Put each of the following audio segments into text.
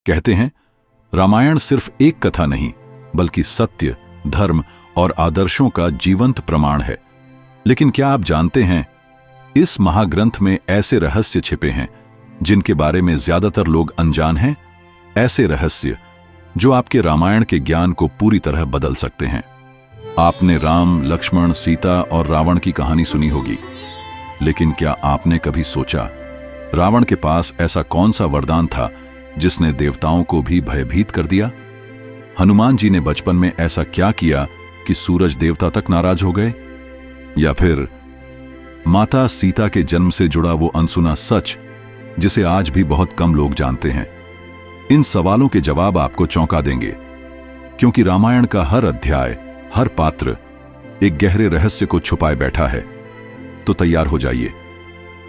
कहते हैं, रामायण सिर्फ एक कथा नहीं, बल्कि सत्य, धर्म और आदर्शों का जीवंत प्रमाण है। लेकिन क्या आप जानते हैं, इस महाग्रंथ में ऐसे रहस्य छिपे हैं जिनके बारे में ज्यादातर लोग अनजान हैं। ऐसे रहस्य जो आपके रामायण के ज्ञान को पूरी तरह बदल सकते हैं। आपने राम, लक्ष्मण, सीता और रावण की कहानी सुनी होगी, लेकिन क्या आपने कभी सोचा रावण के पास ऐसा कौन सा वरदान था जिसने देवताओं को भी भयभीत कर दिया? हनुमान जी ने बचपन में ऐसा क्या किया कि सूरज देवता तक नाराज हो गए? या फिर माता सीता के जन्म से जुड़ा वो अनसुना सच जिसे आज भी बहुत कम लोग जानते हैं? इन सवालों के जवाब आपको चौंका देंगे, क्योंकि रामायण का हर अध्याय, हर पात्र एक गहरे रहस्य को छुपाए बैठा है। तो तैयार हो जाइए,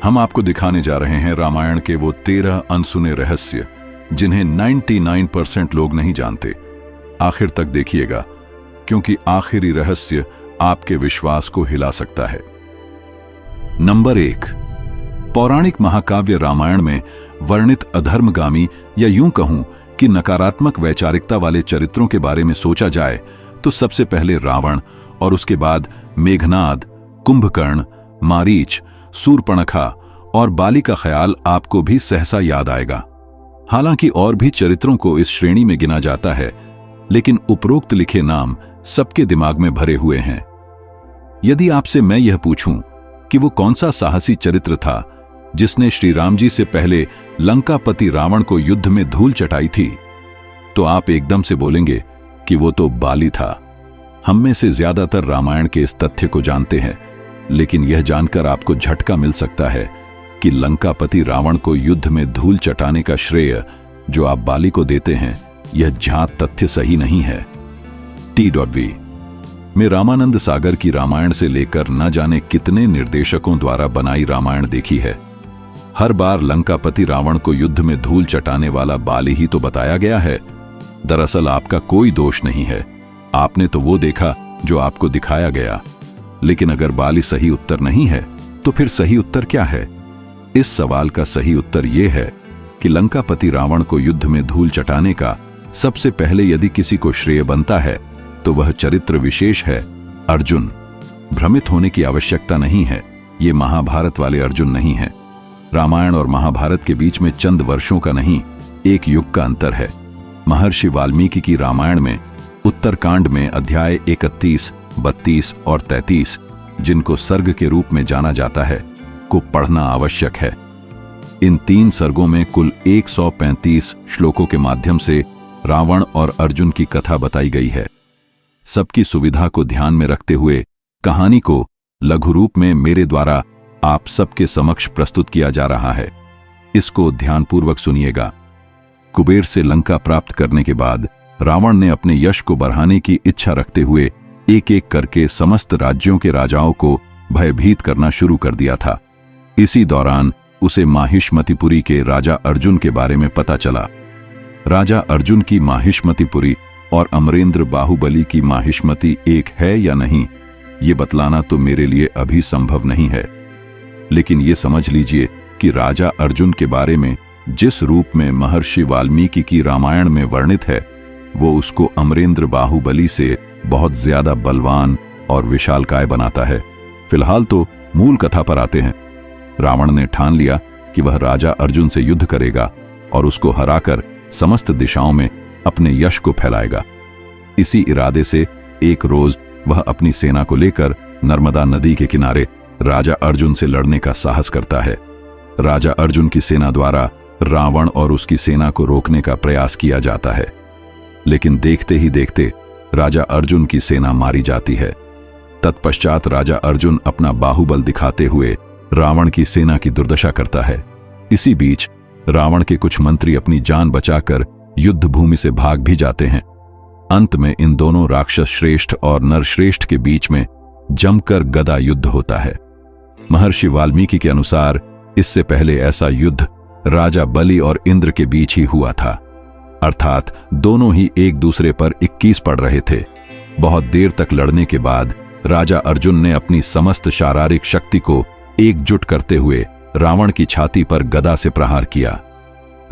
हम आपको दिखाने जा रहे हैं रामायण के वो 13 अनसुने रहस्य जिन्हें 99% लोग नहीं जानते। आखिर तक देखिएगा, क्योंकि आखिरी रहस्य आपके विश्वास को हिला सकता है। नंबर 1, पौराणिक महाकाव्य रामायण में वर्णित अधर्मगामी या यूं कहूं कि नकारात्मक वैचारिकता वाले चरित्रों के बारे में सोचा जाए तो सबसे पहले रावण और उसके बाद मेघनाद, कुंभकर्ण, मारीच, सूर्पणखा और बाली का ख्याल आपको भी सहसा याद आएगा। हालांकि और भी चरित्रों को इस श्रेणी में गिना जाता है, लेकिन उपरोक्त लिखे नाम सबके दिमाग में भरे हुए हैं। यदि आपसे मैं यह पूछूं कि वो कौन सा साहसी चरित्र था जिसने श्री राम जी से पहले लंकापति रावण को युद्ध में धूल चटाई थी, तो आप एकदम से बोलेंगे कि वो तो बाली था। हम में से ज्यादातर रामायण के इस तथ्य को जानते हैं, लेकिन यह जानकर आपको झटका मिल सकता है कि लंकापति रावण को युद्ध में धूल चटाने का श्रेय जो आप बाली को देते हैं, यह ज्ञात तथ्य सही नहीं है। T.V. में रामानंद सागर की रामायण से लेकर न जाने कितने निर्देशकों द्वारा बनाई रामायण देखी है। हर बार लंकापति रावण को युद्ध में धूल चटाने वाला बाली ही तो बताया गया है। दरअसल आपका कोई दोष नहीं है, आपने तो वो देखा जो आपको दिखाया गया। लेकिन अगर बाली सही उत्तर नहीं है, तो फिर सही उत्तर क्या है? इस सवाल का सही उत्तर यह है कि लंकापति रावण को युद्ध में धूल चटाने का सबसे पहले यदि किसी को श्रेय बनता है तो वह चरित्र विशेष है, अर्जुन। भ्रमित होने की आवश्यकता नहीं है, ये महाभारत वाले अर्जुन नहीं है। रामायण और महाभारत के बीच में चंद वर्षों का नहीं, एक युग का अंतर है। महर्षि वाल्मीकि की रामायण में उत्तरकांड में अध्याय 31, 32 और 33, जिनको सर्ग के रूप में जाना जाता है, को पढ़ना आवश्यक है। इन 3 सर्गों में कुल 135 श्लोकों के माध्यम से रावण और अर्जुन की कथा बताई गई है। सबकी सुविधा को ध्यान में रखते हुए कहानी को लघु रूप में मेरे द्वारा आप सबके समक्ष प्रस्तुत किया जा रहा है। इसको ध्यानपूर्वक सुनिएगा। कुबेर से लंका प्राप्त करने के बाद रावण ने अपने यश को बढ़ाने की इच्छा रखते हुए एक एक करके समस्त राज्यों के राजाओं को भयभीत करना शुरू कर दिया था। इसी दौरान उसे माहिष्मतिपुरी के राजा अर्जुन के बारे में पता चला। राजा अर्जुन की माहिष्मतिपुरी और अमरेंद्र बाहुबली की माहिष्मति एक है या नहीं, ये बतलाना तो मेरे लिए अभी संभव नहीं है। लेकिन ये समझ लीजिए कि राजा अर्जुन के बारे में जिस रूप में महर्षि वाल्मीकि की रामायण में वर्णित है, वो उसको अमरेंद्र बाहुबली से बहुत ज्यादा बलवान और विशालकाय बनाता है। फिलहाल तो मूल कथा पर आते हैं। रावण ने ठान लिया कि वह राजा अर्जुन से युद्ध करेगा और उसको हराकर समस्त दिशाओं में अपने यश को फैलाएगा। इसी इरादे से एक रोज वह अपनी सेना को लेकर नर्मदा नदी के किनारे राजा अर्जुन से लड़ने का साहस करता है। राजा अर्जुन की सेना द्वारा रावण और उसकी सेना को रोकने का प्रयास किया जाता है, लेकिन देखते ही देखते राजा अर्जुन की सेना मारी जाती है। तत्पश्चात राजा अर्जुन अपना बाहुबल दिखाते हुए रावण की सेना की दुर्दशा करता है। इसी बीच रावण के कुछ मंत्री अपनी जान बचाकर युद्ध भूमि से भाग भी जाते हैं। अंत में इन दोनों राक्षस श्रेष्ठ और नरश्रेष्ठ के बीच में जमकर गदा युद्ध होता है। महर्षि वाल्मीकि के अनुसार इससे पहले ऐसा युद्ध राजा बलि और इंद्र के बीच ही हुआ था, अर्थात दोनों ही एक दूसरे पर 21 पड़ रहे थे। बहुत देर तक लड़ने के बाद राजा अर्जुन ने अपनी समस्त शारीरिक शक्ति को एकजुट करते हुए रावण की छाती पर गदा से प्रहार किया।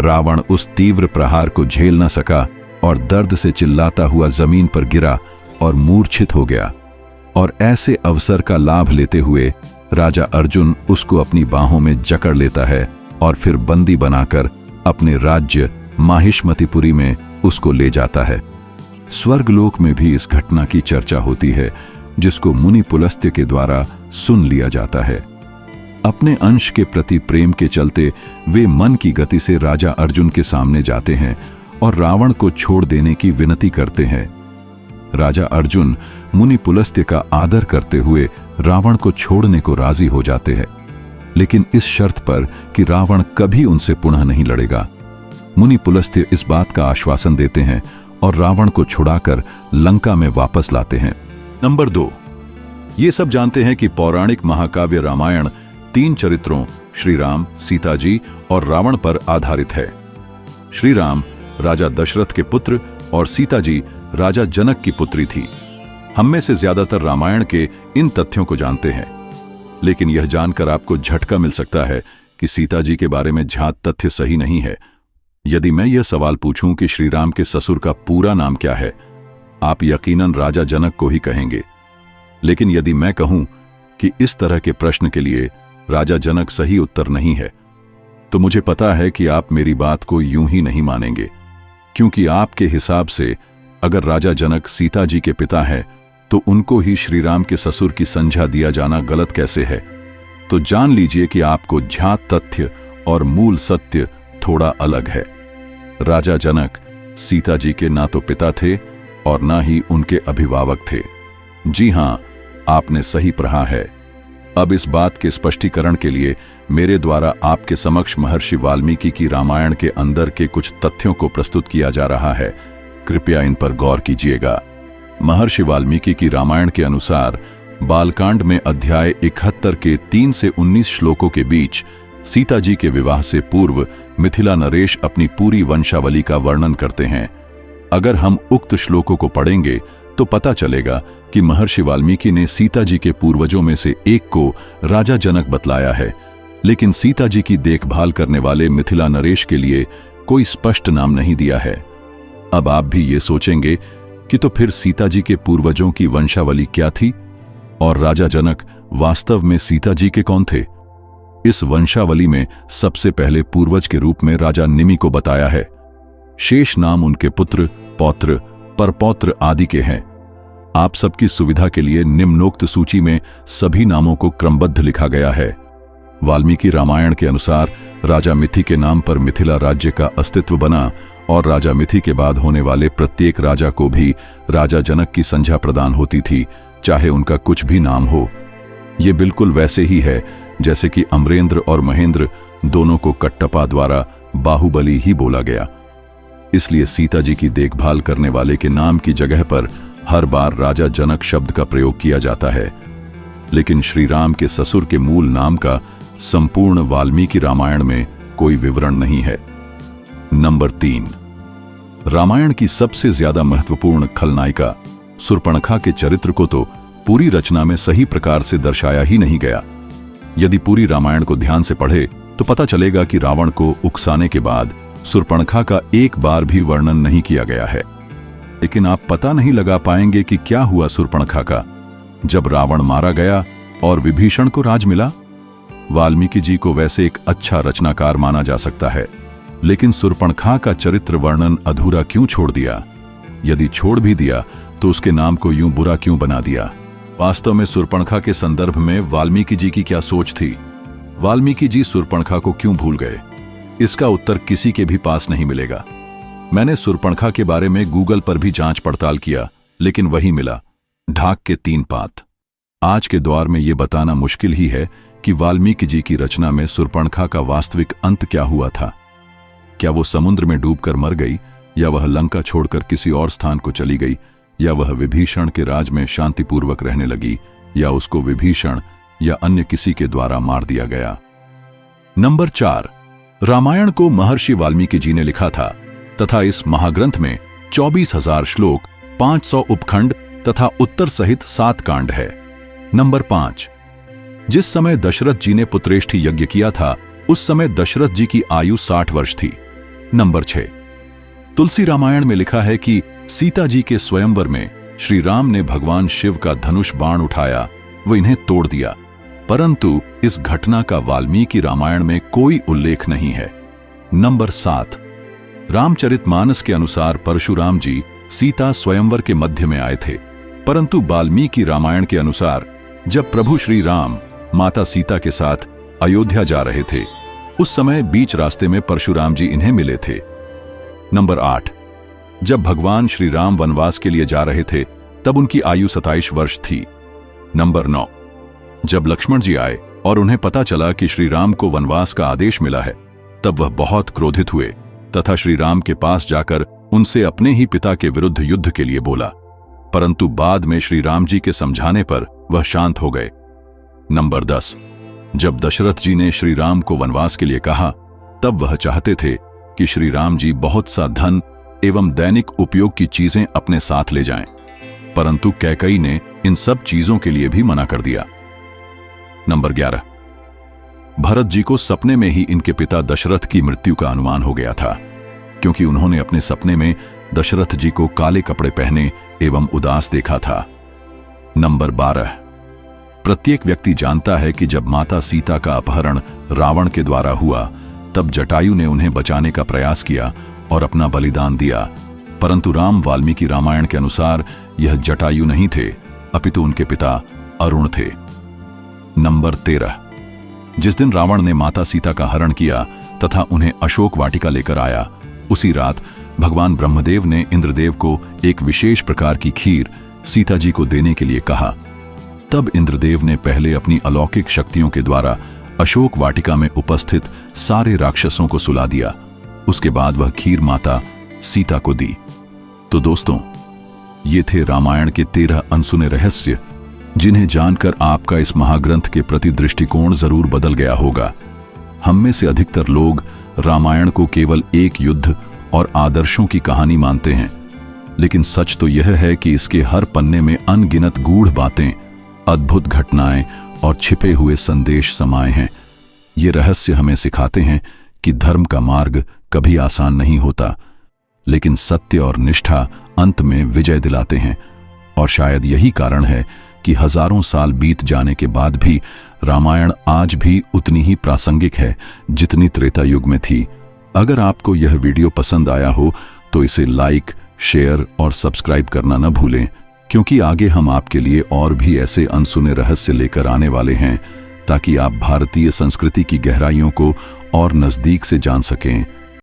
रावण उस तीव्र प्रहार को झेल न सका और दर्द से चिल्लाता हुआ जमीन पर गिरा और मूर्छित हो गया। और ऐसे अवसर का लाभ लेते हुए राजा अर्जुन उसको अपनी बाहों में जकड़ लेता है और फिर बंदी बनाकर अपने राज्य माहिष्मतिपुरी में उसको ले जाता है। स्वर्गलोक में भी इस घटना की चर्चा होती है, जिसको मुनि पुलस्त्य के द्वारा सुन लिया जाता है। अपने अंश के प्रति प्रेम के चलते वे मन की गति से राजा अर्जुन के सामने जाते हैं और रावण को छोड़ देने की विनती करते हैं। राजा अर्जुन मुनि पुलस्त्य का आदर करते हुए रावण को छोड़ने को राजी हो जाते हैं, लेकिन इस शर्त पर कि रावण कभी उनसे पुनः नहीं लड़ेगा। मुनि पुलस्त्य इस बात का आश्वासन देते हैं और रावण को छुड़ाकर लंका में वापस लाते हैं। नंबर 2, ये सब जानते हैं कि पौराणिक महाकाव्य रामायण 3 चरित्रों श्री राम, सीता जी और रावण पर आधारित है। श्री राम राजा दशरथ के पुत्र और सीता जी राजा जनक की पुत्री थी। हम में से ज्यादातर रामायण के इन तथ्यों को जानते हैं, लेकिन यह जानकर आपको झटका मिल सकता है कि सीता जी के बारे में ज्ञात तथ्य सही नहीं है। यदि मैं यह सवाल पूछूं कि श्री राम के ससुर का पूरा नाम क्या है, आप यकीनन राजा जनक को ही कहेंगे। लेकिन यदि मैं कहूं कि इस तरह के प्रश्न के लिए राजा जनक सही उत्तर नहीं है, तो मुझे पता है कि आप मेरी बात को यूं ही नहीं मानेंगे, क्योंकि आपके हिसाब से अगर राजा जनक सीता जी के पिता हैं, तो उनको ही श्री राम के ससुर की संज्ञा दिया जाना गलत कैसे है। तो जान लीजिए कि आपको ज्ञात तथ्य और मूल सत्य थोड़ा अलग है। राजा जनक सीता जी के ना तो पिता थे और ना ही उनके अभिभावक थे। जी हां, आपने सही पढ़ा है। अब इस बात के स्पष्टीकरण के लिए मेरे द्वारा आपके समक्ष महर्षि वाल्मीकि की रामायण के अंदर के कुछ तथ्यों को प्रस्तुत किया जा रहा है। कृपया इन पर गौर कीजिएगा। महर्षि वाल्मीकि की रामायण के अनुसार बालकांड में अध्याय 71 के 3 से 19 श्लोकों के बीच सीता जी के विवाह से पूर्व मिथिला नरेश अपनी पूरी वंशावली का वर्णन करते हैं। अगर हम उक्त श्लोकों को पढ़ेंगे तो पता चलेगा कि महर्षि वाल्मीकि ने सीता जी के पूर्वजों में से एक को राजा जनक बतलाया है, लेकिन सीता जी की देखभाल करने वाले मिथिला नरेश के लिए कोई स्पष्ट नाम नहीं दिया है। अब आप भी ये सोचेंगे कि तो फिर सीता जी के पूर्वजों की वंशावली क्या थी और राजा जनक वास्तव में सीता जी के कौन थे? इस वंशावली में सबसे पहले पूर्वज के रूप में राजा निमि को बताया है। शेष नाम उनके पुत्र, पौत्र, परपौत्र आदि के हैं। आप सबकी सुविधा के लिए निम्नोक्त सूची में सभी नामों को क्रमबद्ध लिखा गया है। वाल्मीकि रामायण के अनुसार राजा मिथि के नाम पर मिथिला राज्य का अस्तित्व बना और राजा मिथि के बाद होने वाले प्रत्येक राजा को भी राजा जनक की संज्ञा प्रदान होती थी, चाहे उनका कुछ भी नाम हो। ये बिल्कुल वैसे ही है जैसे कि अमरेंद्र और महेंद्र दोनों को कट्टपा द्वारा बाहुबली ही बोला गया। इसलिए सीता जी की देखभाल करने वाले के नाम की जगह पर हर बार राजा जनक शब्द का प्रयोग किया जाता है, लेकिन श्री राम के ससुर के मूल नाम का संपूर्ण वाल्मीकि रामायण में कोई विवरण नहीं है। नंबर 3, रामायण की सबसे ज्यादा महत्वपूर्ण खलनायिका शूर्पणखा के चरित्र को तो पूरी रचना में सही प्रकार से दर्शाया ही नहीं गया। यदि पूरी रामायण को ध्यान से पढ़े तो पता चलेगा कि रावण को उकसाने के बाद शूर्पणखा का एक बार भी वर्णन नहीं किया गया है। लेकिन आप पता नहीं लगा पाएंगे कि क्या हुआ शूर्पणखा का जब रावण मारा गया और विभीषण को राज मिला। वाल्मीकि जी को वैसे एक अच्छा रचनाकार माना जा सकता है, लेकिन शूर्पणखा का चरित्र वर्णन अधूरा क्यों छोड़ दिया? यदि छोड़ भी दिया तो उसके नाम को यूं बुरा क्यों बना दिया? वास्तव में शूर्पणखा के संदर्भ में वाल्मीकि जी की क्या सोच थी? वाल्मीकि जी शूर्पणखा को क्यों भूल गए? इसका उत्तर किसी के भी पास नहीं मिलेगा। मैंने शूर्पणखा के बारे में गूगल पर भी जांच पड़ताल किया, लेकिन वही मिला, ढाक के 3 पात। आज के दौर में यह बताना मुश्किल ही है कि वाल्मीकि जी की रचना में शूर्पणखा का वास्तविक अंत क्या हुआ था। क्या वो समुद्र में डूबकर मर गई, या वह लंका छोड़कर किसी और स्थान को चली गई, या वह विभीषण के राज में शांतिपूर्वक रहने लगी, या उसको विभीषण या अन्य किसी के द्वारा मार दिया गया। नंबर 4, रामायण को महर्षि वाल्मीकि जी ने लिखा था तथा इस महाग्रंथ में 24,000 श्लोक, 500 उपखंड तथा उत्तर सहित 7 कांड है। नंबर 5, जिस समय दशरथ जी ने पुत्रेष्ठी यज्ञ किया था उस समय दशरथ जी की आयु 60 वर्ष थी। नंबर 6, तुलसी रामायण में लिखा है कि सीता जी के स्वयंवर में श्री राम ने भगवान शिव का धनुष बाण उठाया, वो इन्हें तोड़ दिया, परंतु इस घटना का वाल्मीकि रामायण में कोई उल्लेख नहीं है। नंबर 7, रामचरितमानस के अनुसार परशुराम जी सीता स्वयंवर के मध्य में आए थे, परंतु वाल्मीकि रामायण के अनुसार जब प्रभु श्री राम माता सीता के साथ अयोध्या जा रहे थे, उस समय बीच रास्ते में परशुराम जी इन्हें मिले थे। नंबर 8, जब भगवान श्री राम वनवास के लिए जा रहे थे तब उनकी आयु 27 वर्ष थी। नंबर 9, जब लक्ष्मण जी आए और उन्हें पता चला कि श्री राम को वनवास का आदेश मिला है, तब वह बहुत क्रोधित हुए तथा श्री राम के पास जाकर उनसे अपने ही पिता के विरुद्ध युद्ध के लिए बोला, परंतु बाद में श्री राम जी के समझाने पर वह शांत हो गए। नंबर 10, जब दशरथ जी ने श्री राम को वनवास के लिए कहा, तब वह चाहते थे कि श्री राम जी बहुत सा धन एवं दैनिक उपयोग की चीजें अपने साथ ले जाएं, परंतु कैकेयी ने इन सब चीजों के लिए भी मना कर दिया। नंबर 11, भरत जी को सपने में ही इनके पिता दशरथ की मृत्यु का अनुमान हो गया था, क्योंकि उन्होंने अपने सपने में दशरथ जी को काले कपड़े पहने एवं उदास देखा था। नंबर 12, प्रत्येक व्यक्ति जानता है कि जब माता सीता का अपहरण रावण के द्वारा हुआ, तब जटायु ने उन्हें बचाने का प्रयास किया और अपना बलिदान दिया, परंतु राम वाल्मीकि रामायण के अनुसार यह जटायु नहीं थे, अपितु उनके पिता अरुण थे। नंबर 13, जिस दिन रावण ने माता सीता का हरण किया तथा उन्हें अशोक वाटिका लेकर आया, उसी रात भगवान ब्रह्मदेव ने इंद्रदेव को एक विशेष प्रकार की खीर सीता जी को देने के लिए कहा। तब इंद्रदेव ने पहले अपनी अलौकिक शक्तियों के द्वारा अशोक वाटिका में उपस्थित सारे राक्षसों को सुला दिया। उसके बाद वह खीर माता सीता को दी। तो दोस्तों, ये थे रामायण के 13 अनसुने रहस्य, जिन्हें जानकर आपका इस महाग्रंथ के प्रति दृष्टिकोण जरूर बदल गया होगा। हम में से अधिकतर लोग रामायण को केवल एक युद्ध और आदर्शों की कहानी मानते हैं, लेकिन सच तो यह है कि इसके हर पन्ने में अनगिनत गूढ़ बातें, अद्भुत घटनाएं और छिपे हुए संदेश समाये हैं। ये रहस्य हमें सिखाते हैं कि धर्म का मार्ग कभी आसान नहीं होता, लेकिन सत्य और निष्ठा अंत में विजय दिलाते हैं। और शायद यही कारण है कि हजारों साल बीत जाने के बाद भी रामायण आज भी उतनी ही प्रासंगिक है जितनी त्रेता युग में थी। अगर आपको यह वीडियो पसंद आया हो तो इसे लाइक, शेयर और सब्सक्राइब करना न भूलें, क्योंकि आगे हम आपके लिए और भी ऐसे अनसुने रहस्य लेकर आने वाले हैं, ताकि आप भारतीय संस्कृति की गहराइयों को और नजदीक से जान सकें।